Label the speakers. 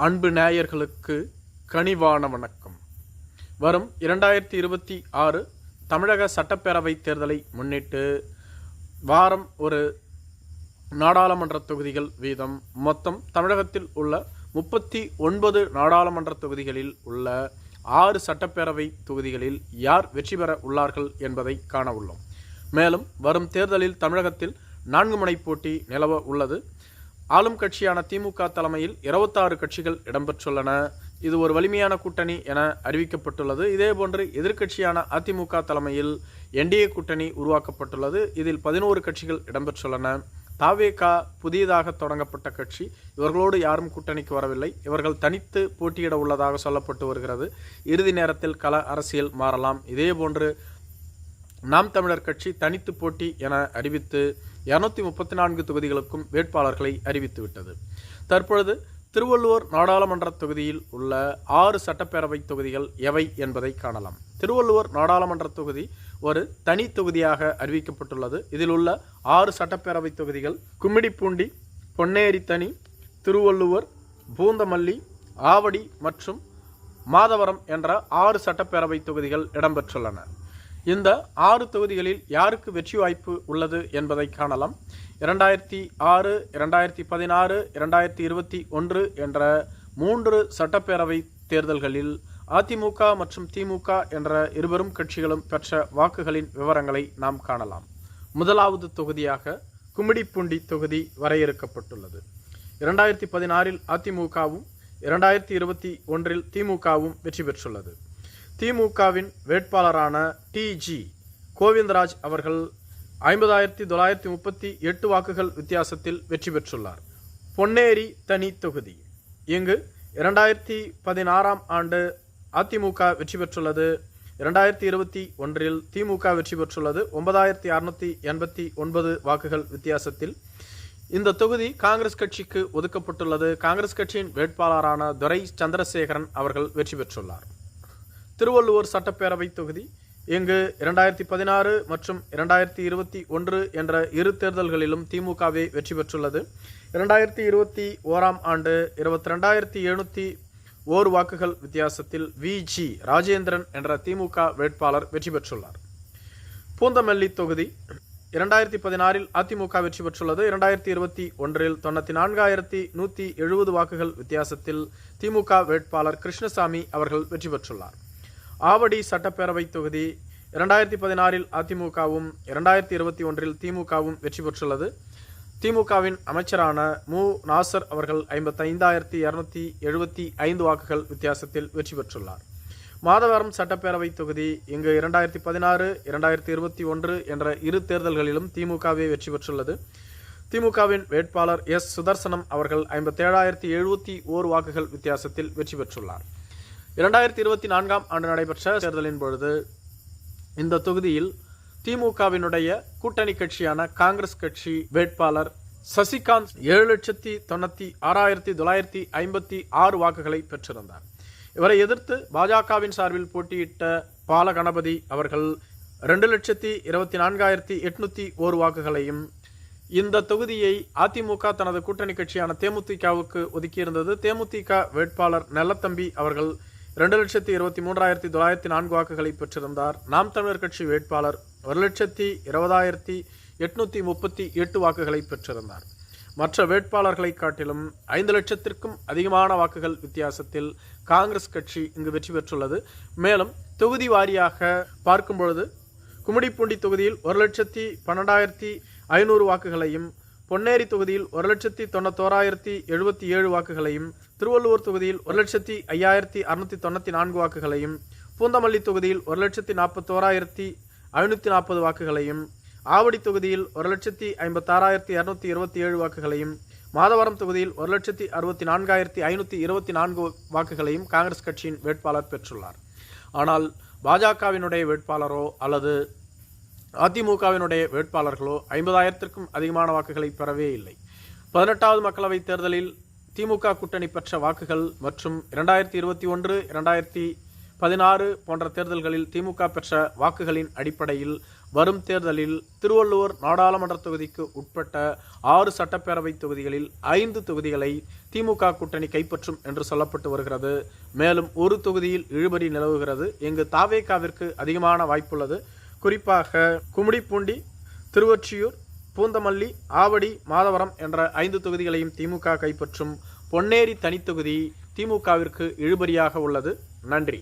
Speaker 1: அன்பு நேயர்களுக்கு கனிவான வணக்கம். வரும் 2026 தமிழக சட்டப்பேரவை தேர்தலை முன்னிட்டு வாரம் ஒரு நாடாளுமன்ற தொகுதிகள் வீதம் மொத்தம் தமிழகத்தில் உள்ள 39 நாடாளுமன்ற தொகுதிகளில் உள்ள 6 சட்டப்பேரவை தொகுதிகளில் யார் வெற்றி பெற உள்ளார்கள் என்பதை காண உள்ளோம். மேலும் வரும் தேர்தலில் தமிழகத்தில் 4 முனை போட்டி நிலவ உள்ளது. ஆளும் கட்சியான திமுக தலைமையில் 26 கட்சிகள் இடம்பெற்றுள்ளன. இது ஒரு வலிமையான கூட்டணி என அறிவிக்கப்பட்டுள்ளது. இதேபோன்று எதிர்க்கட்சியான அதிமுக தலைமையில் என்டிஏ கூட்டணி உருவாக்கப்பட்டுள்ளது. இதில் 11 கட்சிகள் இடம்பெற்றுள்ளன. தாவேகா புதியதாக தொடங்கப்பட்ட கட்சி. இவர்களோடு யாரும் கூட்டணிக்கு வரவில்லை. இவர்கள் தனித்து போட்டியிட உள்ளதாக சொல்லப்பட்டு வருகிறது. இறுதி நேரத்தில் கள அரசியல் மாறலாம். இதேபோன்று நாம் தமிழர் கட்சி தனித்து போட்டி என அறிவித்து 234 தொகுதிகளுக்கும் வேட்பாளர்களை அறிவித்துவிட்டது. தற்பொழுது திருவள்ளுவர் நாடாளுமன்ற தொகுதியில் உள்ள 6 சட்டப்பேரவை தொகுதிகள் எவை என்பதை காணலாம். திருவள்ளுவர் நாடாளுமன்ற தொகுதி ஒரு தனி தொகுதியாக அறிவிக்கப்பட்டுள்ளது. இதில் உள்ள 6 சட்டப்பேரவை தொகுதிகள் கும்மிடிப்பூண்டி, பொன்னேரி தனி, திருவள்ளுவர், பூந்தமல்லி, ஆவடி மற்றும் மாதவரம் என்ற 6 சட்டப்பேரவை தொகுதிகள் இடம்பெற்றுள்ளன. இந்த 6 தொகுதிகளில் யாருக்கு வெற்றி வாய்ப்பு உள்ளது என்பதை காணலாம். 2006, 2016, 2021 என்ற 3 சட்டப்பேரவை தேர்தல்களில் அதிமுக மற்றும் திமுக என்ற இருவரும் கட்சிகளும் பெற்ற வாக்குகளின் விவரங்களை நாம் காணலாம். முதலாவது தொகுதியாக கும்மிடிப்பூண்டி தொகுதி வரையறுக்கப்பட்டுள்ளது. 2016 அதிமுகவும் 2021 திமுகவும் வெற்றி பெற்றுள்ளது. திமுகவின் வேட்பாளரான டிஜி கோவிந்தராஜ் அவர்கள் 50,938 வாக்குகள் வித்தியாசத்தில் வெற்றி பெற்றுள்ளார். பொன்னேரி தனி தொகுதி. இங்கு 2016 ஆண்டு அதிமுக வெற்றி பெற்றுள்ளது. 2021 திமுக வெற்றி பெற்றுள்ளது 9,689 வாக்குகள் வித்தியாசத்தில். இந்த தொகுதி காங்கிரஸ் கட்சிக்கு ஒதுக்கப்பட்டுள்ளது. காங்கிரஸ் கட்சியின் வேட்பாளரான துரை சந்திரசேகரன் அவர்கள் வெற்றி பெற்றுள்ளார். திருவள்ளுவர் சட்டப்பேரவை தொகுதி. இங்கு 2016 மற்றும் 2021 என்ற இரு தேர்தல்களிலும் திமுகவே வெற்றி பெற்றுள்ளது. 2021 ஆண்டு 22,701 வாக்குகள் வித்தியாசத்தில் விஜி ராஜேந்திரன் என்ற திமுக வேட்பாளர் வெற்றி பெற்றுள்ளார். பூந்தமல்லி தொகுதி. 2016 அதிமுக வெற்றி பெற்றுள்ளது. 2021 94,170 வாக்குகள் வித்தியாசத்தில் திமுக வேட்பாளர் கிருஷ்ணசாமி அவர்கள் வெற்றி பெற்றுள்ளார். ஆவடி சட்டப்பேரவை தொகுதி. 2016 அதிமுகவும் 2021 திமுகவும் வெற்றி பெற்றுள்ளது. திமுகவின் அமைச்சரான மு நாசர் அவர்கள் 55,275 வாக்குகள் வித்தியாசத்தில் வெற்றி பெற்றுள்ளார். மாதவரம் சட்டப்பேரவை தொகுதி. இங்கு 2016, 2021 என்ற இரு தேர்தல்களிலும் திமுகவே வெற்றி பெற்றுள்ளது. திமுகவின் வேட்பாளர் எஸ் சுதர்சனம் அவர்கள் 57,071 வாக்குகள் வித்தியாசத்தில் வெற்றி பெற்றுள்ளார். 2024 ஆண்டு நடைபெற்ற தேர்தலின் பொழுது இந்த தொகுதியில் திமுகவினுடைய கூட்டணி கட்சியான காங்கிரஸ் கட்சி வேட்பாளர் சசிகாந்த் 7,96,956 வாக்குகளை பெற்றிருந்தார். இவரை எதிர்த்து பாஜகவின் சார்பில் போட்டியிட்ட பாலகணபதி அவர்கள் 2,24,801 வாக்குகளையும், இந்த தொகுதியை அதிமுக தனது கூட்டணி கட்சியான தேமுதிகவுக்கு ஒதுக்கியிருந்தது. தேமுதிக வேட்பாளர் நெல்லத்தம்பி அவர்கள் 2,23,904 வாக்குகளை பெற்றிருந்தார். நாம் தமிழர் கட்சி வேட்பாளர் 1,20,838 வாக்குகளை பெற்றிருந்தார். மற்ற வேட்பாளர்களை காட்டிலும் 5 லட்சத்திற்கும் அதிகமான வாக்குகள் வித்தியாசத்தில் காங்கிரஸ் கட்சி இங்கு வெற்றி பெற்றுள்ளது. மேலும் தொகுதி வாரியாக பார்க்கும் பொழுது கும்மிடிப்பூண்டி தொகுதியில் 1,12,500 வாக்குகளையும், பொன்னேரி தொகுதியில் 1,91,077 வாக்குகளையும், திருவள்ளுவர் தொகுதியில் 1,05,694 வாக்குகளையும், பூந்தமல்லி தொகுதியில் 1,41,540 வாக்குகளையும், ஆவடி தொகுதியில் 1,56,227 வாக்குகளையும், மாதவரம் தொகுதியில் 1,64,524 வாக்குகளையும் காங்கிரஸ் கட்சியின் வேட்பாளர் பெற்றுள்ளார். ஆனால் பாஜகவினுடைய வேட்பாளரோ அல்லது அதிமுகவினுடைய வேட்பாளர்களோ 50,000க்கும் அதிகமான வாக்குகளை பெறவே இல்லை. 18வது மக்களவைத் தேர்தலில் திமுக கூட்டணி பெற்ற வாக்குகள் மற்றும் 2021, 2016 போன்ற தேர்தல்களில் திமுக பெற்ற வாக்குகளின் அடிப்படையில் வரும் தேர்தலில் திருவள்ளூர் நாடாளுமன்ற தொகுதிக்கு உட்பட்ட 6 சட்டப்பேரவை தொகுதிகளில் 5 தொகுதிகளை திமுக கூட்டணி கைப்பற்றும் என்று சொல்லப்பட்டு வருகிறது. மேலும் ஒரு தொகுதியில் இழுபறி நிலவுகிறது. இங்கு தாவேகாவிற்கு அதிகமான வாய்ப்புள்ளது. குறிப்பாக கும்மிடிப்பூண்டி, திருவொற்றியூர், பூந்தமல்லி, ஆவடி, மாதவரம் என்ற 5 தொகுதிகளையும் திமுக கைப்பற்றும். பொன்னேரி தனித்தொகுதி திமுகவிற்கு இழுபறியாக உள்ளது. நன்றி.